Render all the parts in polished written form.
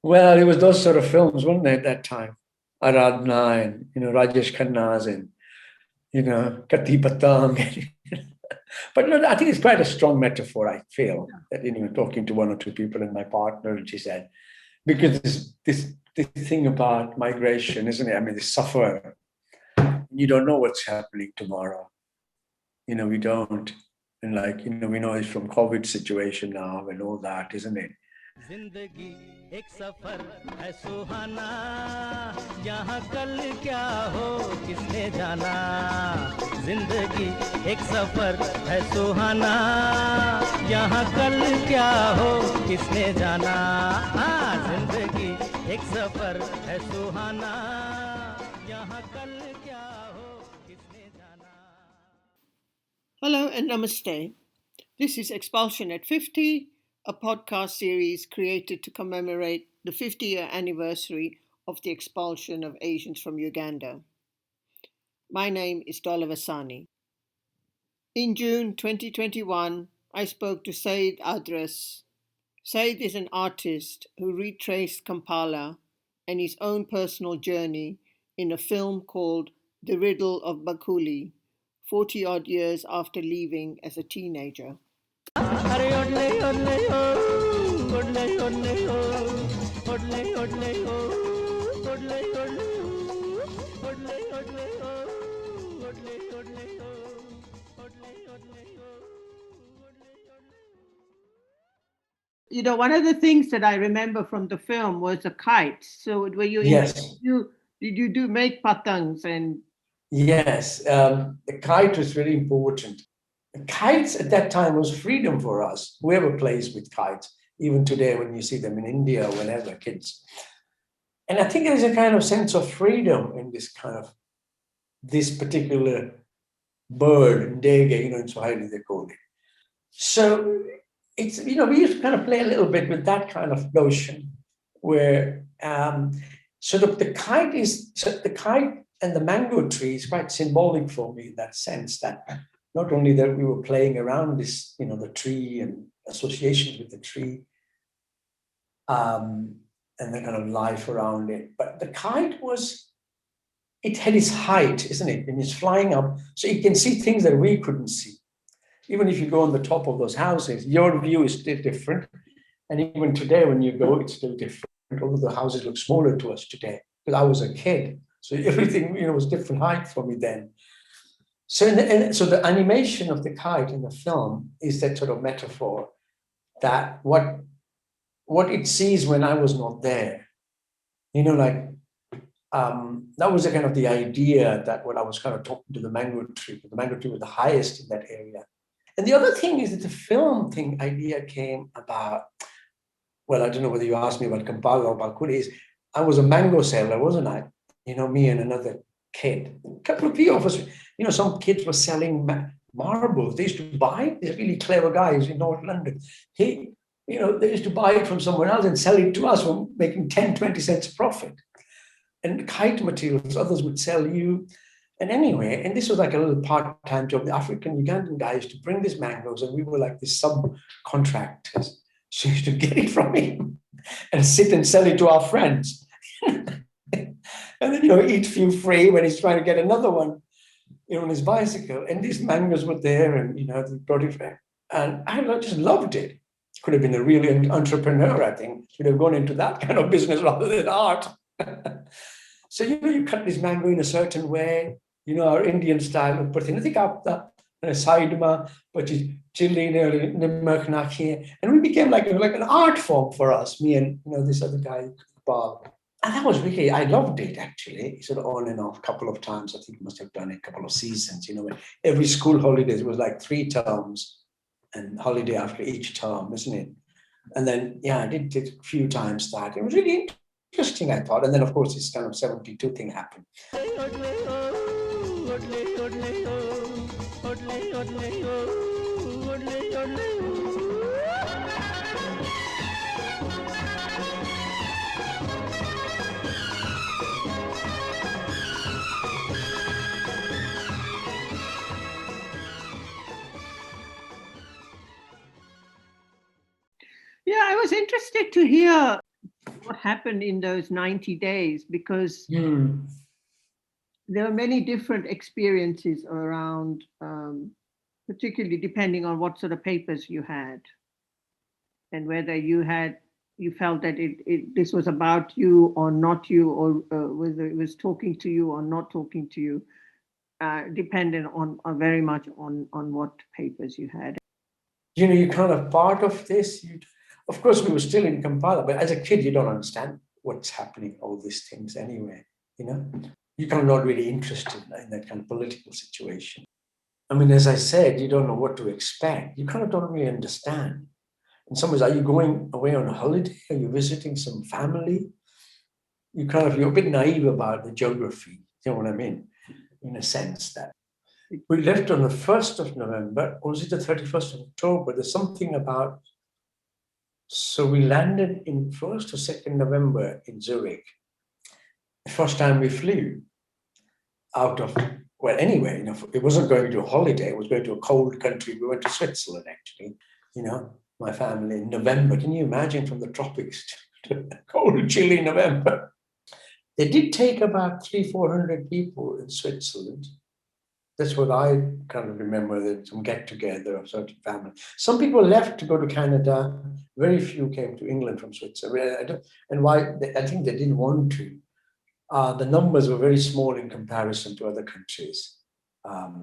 Well, it was those sort of films, wasn't it, at that time? Aradhna and, Rajesh Khanna's and, Kati Patang. But no, I think it's quite a strong metaphor, I feel, that, talking to one or two people and my partner, and she said, because this thing about migration, isn't it? I mean, they suffer. You don't know what's happening tomorrow. We don't. And we know it's from COVID situation now and all that, isn't it? जिंदगी एक सफर है सुहाना यहाँ कल क्या हो किसने जाना जिंदगी एक सफर है सुहाना यहाँ कल क्या हो किसने जाना जिंदगी एक सफर है सुहाना यहाँ कल क्या हो किसने जाना. Hello and namaste. This is Expulsion at 50, a podcast series created to commemorate the 50-year anniversary of the expulsion of Asians from Uganda. My name is Dola Vasani. In June 2021, I spoke to Said Adrus. Said is an artist who retraced Kampala and his own personal journey in a film called The Riddle of Bakuli, 40-odd years after leaving as a teenager. One of the things that I remember from the film was a kite. So were you? Yes. Did you do make patangs and? Yes, the kite was very important. Kites at that time was freedom for us. Whoever plays with kites, even today when you see them in India, whenever kids. And I think there's a kind of sense of freedom in this particular bird, ndege, in Swahili they call it. So it's, we used to kind of play a little bit with that kind of notion where, the kite and the mango tree is quite symbolic for me in that sense that not only that we were playing around this, the tree and associations with the tree and the kind of life around it, but the kite it had its height, isn't it? And it's flying up, so it can see things that we couldn't see. Even if you go on the top of those houses, your view is still different. And even today, when you go, it's still different, although the houses look smaller to us today, because I was a kid. So everything, was different height for me then. So, so the animation of the kite in the film is that sort of metaphor that what it sees when I was not there, that was a kind of the idea that when I was kind of talking to the mango tree was the highest in that area. And the other thing is that the film idea came about, well, I don't know whether you asked me about Kampala or Bakuli, I was a mango seller, wasn't I? Me and another kid. A couple of us, some kids were selling marbles. They used to buy it. These really clever guys in North London. They used to buy it from someone else and sell it to us for making 10, 20 cents profit. And kite materials, others would sell you. And anyway, and this was like a little part-time job. The African Ugandan guy used to bring these mangoes and we were like the subcontractors. So we used to get it from him and sit and sell it to our friends. And then, eat few free when he's trying to get another one, on his bicycle. And these mangoes were there and, they brought it back. And I just loved it. Could have been a real entrepreneur, I think. Should have gone into that kind of business rather than art. So, you cut this mango in a certain way, our Indian style of putting, I think up the Saidma, but chili, and we became like an art form for us, me and, this other guy, Bob. And that was really, I loved it actually, sort of on and off a couple of times. I think I must have done it a couple of seasons, every school holidays was like 3 terms and holiday after each term, isn't it? And then, I did it a few times that. It was really interesting, I thought. And then, of course, this kind of 72 thing happened. Yeah, I was interested to hear what happened in those 90 days, because Hmm. there are many different experiences around, particularly depending on what sort of papers you had and whether you felt that this was about you or not you, or whether it was talking to you or not talking to you, dependent on very much on what papers you had. You're kind of part of this. Of course, we were still in Kampala, but as a kid, you don't understand what's happening, all these things anyway, you know? You're kind of not really interested in that kind of political situation. I mean, as I said, you don't know what to expect. You kind of don't really understand. In some ways, are you going away on a holiday? Are you visiting some family? You're a bit naive about the geography. You know what I mean? In a sense that we left on the 1st of November, or was it the 31st of October? There's something about, so we landed in 1st or 2nd November in Zurich. The first time we flew out of, well, anyway, it wasn't going to a holiday, it was going to a cold country. We went to Switzerland, actually, my family in November. Can you imagine, from the tropics to cold, chilly November? They did take about 300-400 people in Switzerland. That's what I kind of remember, that some get-together of certain family. Some people left to go to Canada. Very few came to England from Switzerland. And why? I think they didn't want to. The numbers were very small in comparison to other countries.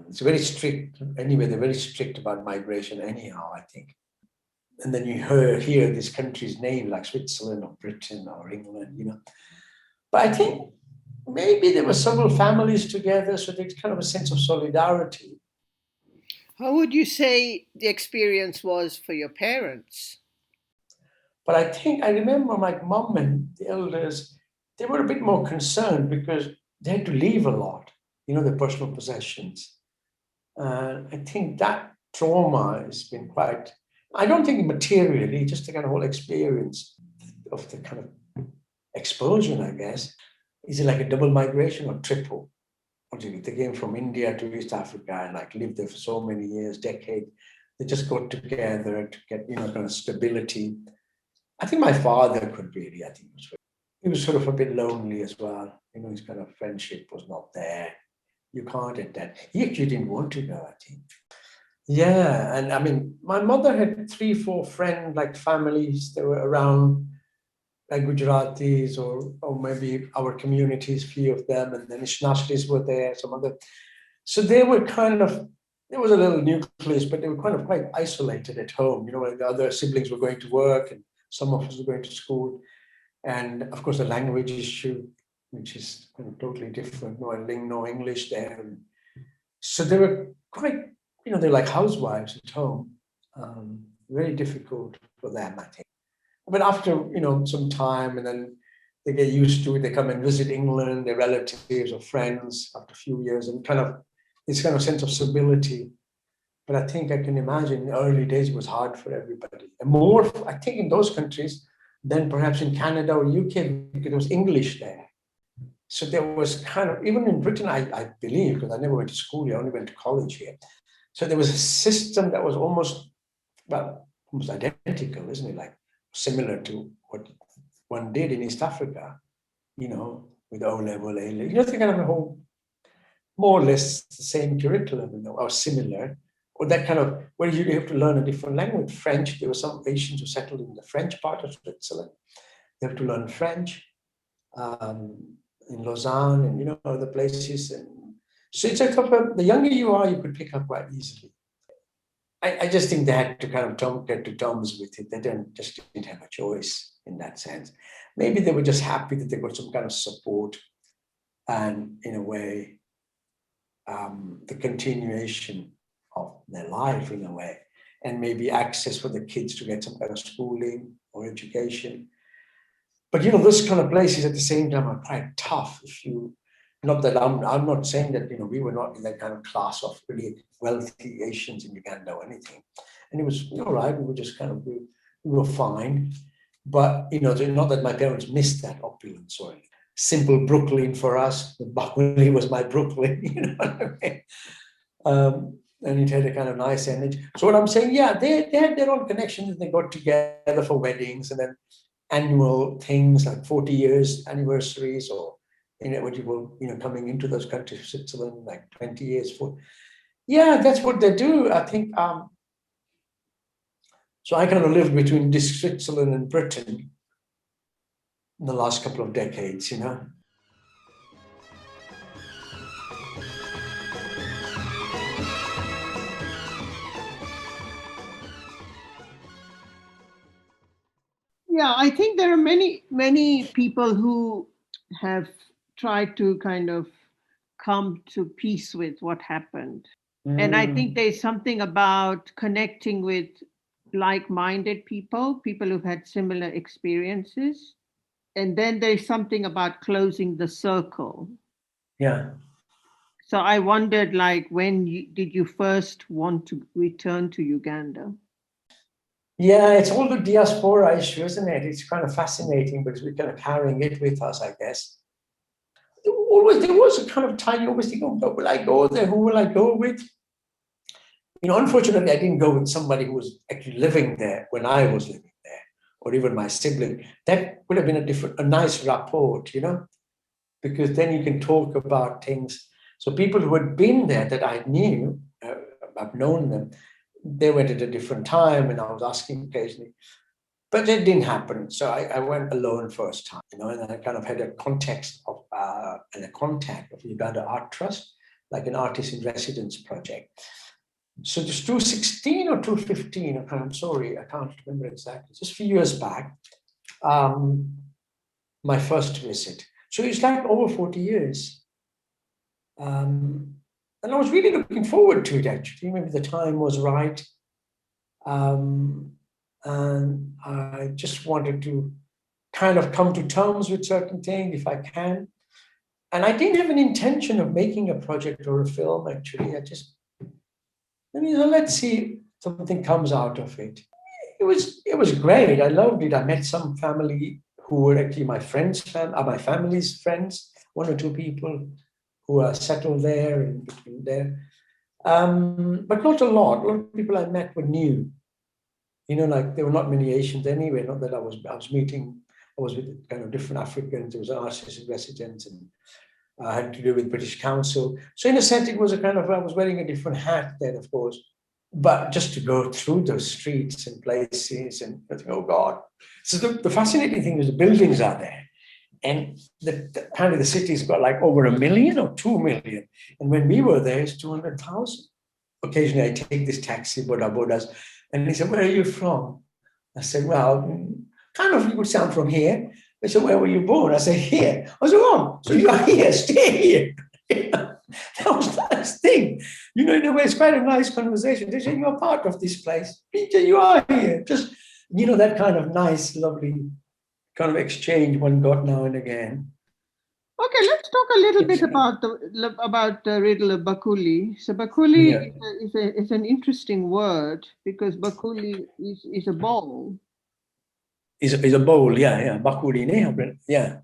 It's very strict. Anyway, they're very strict about migration anyhow, I think. And then you hear these countries' names like Switzerland or Britain or England, But I think maybe there were several families together, so there's kind of a sense of solidarity. How would you say the experience was for your parents? But I remember my mum and the elders, they were a bit more concerned because they had to leave a lot, their personal possessions. I think that trauma has been quite, I don't think materially, just the kind of whole experience of the kind of explosion, I guess. Is it like a double migration or triple? They came from India to East Africa and lived there for so many years, decades. They just got together to get, kind of stability. I think my father could really, he was sort of a bit lonely as well. His kind of friendship was not there. You can't at that. He actually didn't want to go, I think. Yeah, and I mean, my mother had 3-4 friends, families that were around, like Gujaratis or maybe our communities, few of them, and then Ishnaashis were there, some other. So they were there was a little nucleus, but they were kind of quite isolated at home. The other siblings were going to work and some of us were going to school. And of course, the language issue, which is kind of totally different, no English there. And so they were quite, they're like housewives at home. Very difficult for them, I think. But after, some time, and then they get used to it, they come and visit England, their relatives or friends after a few years, and this kind of sense of stability. But I think I can imagine in the early days it was hard for everybody. And more, I think, in those countries than perhaps in Canada or UK, because there was English there. So there was kind of, even in Britain, I believe, because I never went to school here, I only went to college here. So there was a system that was almost identical, isn't it? Similar to what one did in East Africa, with O-level, A-level. The kind of a whole, more or less the same curriculum, or similar, or that kind of, where you have to learn a different language. French, there were some Asians who settled in the French part of Switzerland. They have to learn French in Lausanne and, other places. And so it's the younger you are, you could pick up quite easily. I just think they had to kind of get to terms with it. They didn't have a choice in that sense. Maybe they were just happy that they got some kind of support and, in a way, the continuation of their life, in a way, and maybe access for the kids to get some kind of schooling or education. But, those kind of places at the same time are quite tough. Not that I'm not saying that, we were not in that kind of class of really wealthy Asians in Uganda or anything. And it was all right. We were just we were fine. But, not that my parents missed that opulence or simple Brooklyn for us. The Bakuli was my Brooklyn, you know what I mean? And it had a kind of nice energy. So what I'm saying, yeah, they had their own connections and they got together for weddings. And then annual things like 40 years anniversaries, or what you will, coming into those countries, Switzerland, like 20 years for. Yeah, that's what they do. I think. So I kind of lived between this Switzerland and Britain in the last couple of decades, Yeah, I think there are many people who have tried to kind of come to peace with what happened. And I think there's something about connecting with like-minded people who've had similar experiences. And then there's something about closing the circle. Yeah. So I wondered, like, did you first want to return to Uganda? Yeah, it's all the diaspora issue, isn't it? It's kind of fascinating because we're kind of carrying it with us, I guess. There was a kind of time you always think, oh, will I go there? Who will I go with? Unfortunately, I didn't go with somebody who was actually living there when I was living there, or even my sibling. That would have been a nice rapport, because then you can talk about things. So people who had been there that I knew, I've known them, they went at a different time, and I was asking occasionally. But it didn't happen. So I went alone first time, and I kind of had a context of and a contact of Uganda Art Trust, like an artist in residence project. So just 2016 or 2015, I'm sorry, I can't remember exactly, just a few years back, my first visit. So it's like over 40 years. And I was really looking forward to it, actually. Maybe the time was right. And I just wanted to kind of come to terms with certain things if I can. And I didn't have an intention of making a project or a film, actually. Let's see if something comes out of it. It was great. I loved it. I met some family who were actually my family's friends, one or two people who are settled there and between there. But not a lot. A lot of people I met were new. Like there were not many Asians anyway. Not that I was with kind of different Africans. There was an artist in residence, and I had to do with British Council. So in a sense, it was I was wearing a different hat then, of course. But just to go through those streets and places and I think, oh God. So the fascinating thing is the buildings are there. And apparently the city's got like over 1 million or 2 million. And when we were there, it's 200,000. Occasionally I take this taxi, bodas, and he said, where are you from? I said, well, kind of, you would sound from here. They said, where were you born? I said, here. I said, oh, so you are here, stay here. That was the nice thing. In a way, it's quite a nice conversation. They say, you're part of this place. Peter, you are here. Just, that kind of nice, lovely kind of exchange one got now and again. Okay, let's talk a little bit about the Riddle of Bakuli. So Bakuli is an interesting word because Bakuli is a bowl. Is a bowl, yeah. Bakuli, yeah.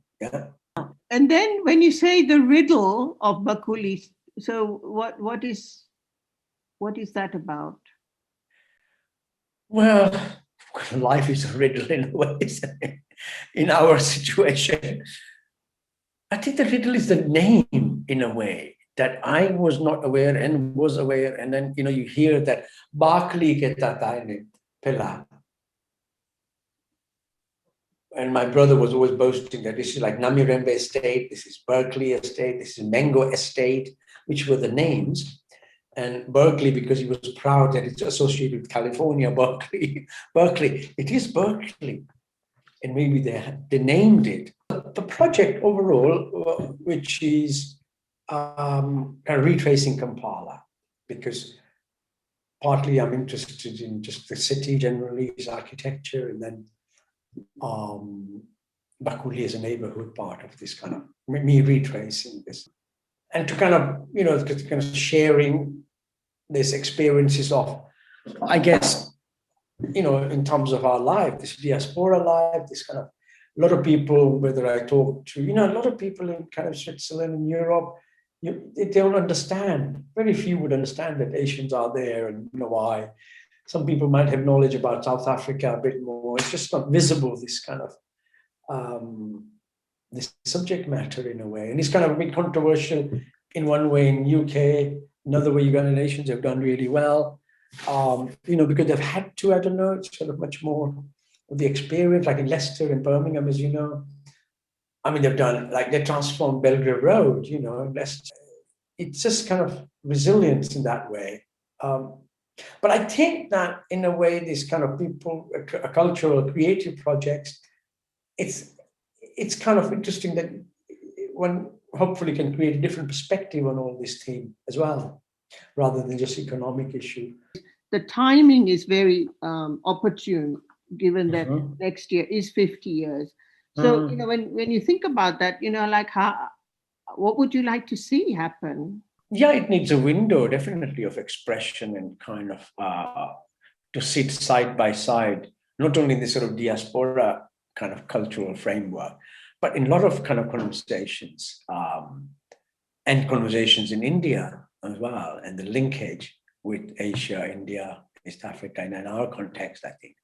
And then when you say the riddle of Bakuli, so what is that about? Well, life is a riddle in a way, in our situation. I think the riddle is the name in a way that I was not aware and was aware. And then, you hear that Bakuli ke tataine pela. And my brother was always boasting that this is like Namirembe Estate, this is Berkeley Estate, this is Mengo Estate, which were the names. And Berkeley, because he was proud that it's associated with California, Berkeley, it is Berkeley. And maybe they named it. The project overall, which is kind of retracing Kampala, because partly I'm interested in just the city generally, its architecture, and then Bakuli is a neighborhood part of this kind of me retracing this, and to kind of sharing these experiences of, I guess, in terms of our life, this diaspora life, this kind of a lot of people, whether I talk to, a lot of people in kind of Switzerland and Europe, they don't understand. Very few would understand that Asians are there and why. Some people might have knowledge about South Africa a bit more. It's just not visible, this kind of this subject matter in a way. And it's kind of a bit controversial in one way in UK, another way Ugandan nations have done really well. Because they've had to, I don't know, it's sort of much more of the experience, like in Leicester and Birmingham, as you know. I mean, they transformed Belgrave Road, in Leicester. It's just kind of resilience in that way. But I think that in a way, these kind of people, cultural, creative projects, it's kind of interesting that one hopefully can create a different perspective on all this theme as well, rather than just economic issue. The timing is very opportune, given that next year is 50 years. So, when you think about that, what would you like to see happen? Yeah, it needs a window, definitely, of expression and kind of to sit side by side, not only in this sort of diaspora kind of cultural framework, but in a lot of kind of conversations and conversations in India as well, and the linkage with Asia, India, East Africa, and in our context, I think.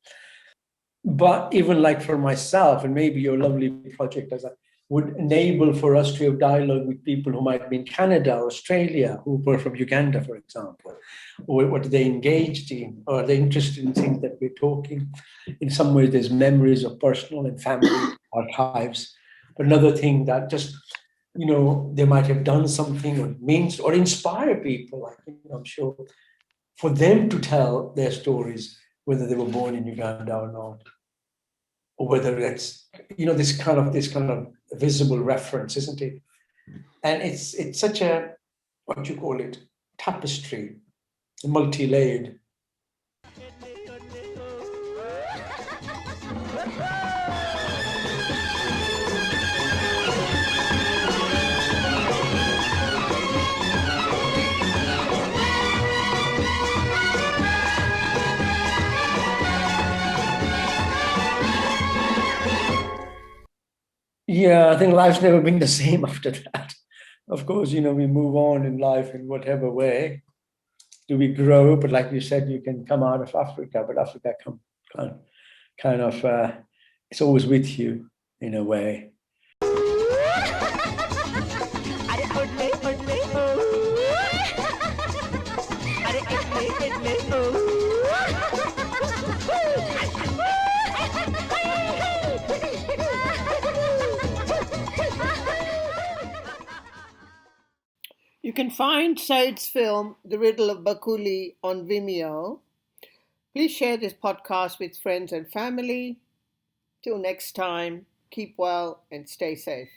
But even like for myself, and maybe your lovely project as would enable for us to have dialogue with people who might be in Canada or Australia, who were from Uganda, for example, or what are they engaged in, or are they interested in things that we're talking? In some ways, there's memories of personal and family archives. But another thing that just, they might have done something or means or inspire people, like, I'm sure, for them to tell their stories, whether they were born in Uganda or not, or whether it's, this kind of visible reference, isn't it? And it's such a, what you call it, tapestry, multi-layered. Yeah, I think life's never been the same after that. Of course, we move on in life in whatever way. Do we grow? But like you said, you can come out of Africa, but Africa kind of it's always with you in a way. You can find Said's film, The Riddle of Bakuli, on Vimeo. Please share this podcast with friends and family. Till next time, keep well and stay safe.